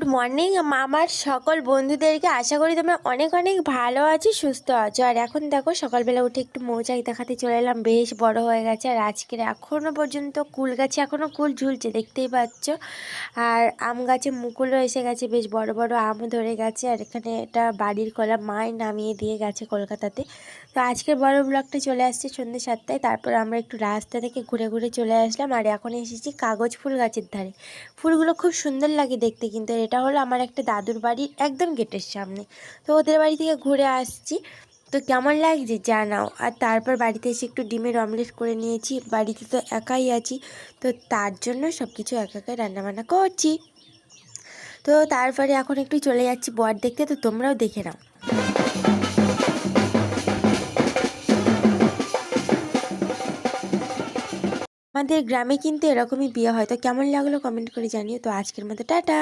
Good morning আমার সকল বন্ধুদেরকে। আশা করি তোমরা অনেক অনেক ভালো আছো, সুস্থ আছো। আর এখন দেখো সকালবেলা উঠে একটু মৌচাক দেখাতে চলে এলাম, বেশ বড় হয়ে গেছে। আর আজকের এখনও পর্যন্ত কুল গাছে এখনও কুল ঝুলছে, দেখতেই পাচ্ছ। আর আম গাছে মুকুলও এসে গেছে, বেশ বড় বড় আমও ধরে গেছে। আর এখানে এটা বাড়ির কলা, মাই নামিয়ে দিয়ে গেছে কলকাতাতে। তো আজকের বড় ব্লগটা চলে আসছে সন্ধ্যে 7টায়। তারপর আমরা একটু রাস্তা থেকে ঘুরে ঘুরে চলে আসলাম। আর এখন এসেছি কাগজ ফুল গাছের ধারে। ফুলগুলো খুব সুন্দর লাগে দেখতে, কিন্তু এটা হলো আমার একটা দাদুর বাড়ির একদম গেটের সামনে। তো ওদের বাড়ি থেকে ঘুরে আসছি, তো কেমন লাগছে জানাও। আর তারপর বাড়িতে এসে একটু ডিমের অমলেট করে নিয়েছি। বাড়িতে তো একাই আছি, তো তার জন্য সব কিছু একা একাই রান্নাবান্না করছি। তো তারপরে এখন একটু চলে যাচ্ছি বর দেখতে, তো তোমরাও দেখে নাও। আমাদের গ্রামে কিন্তু এরকমই বিয়ে হয়। তো কেমন লাগলো কমেন্ট করে জানিও। তো আজকের মতো টাটা।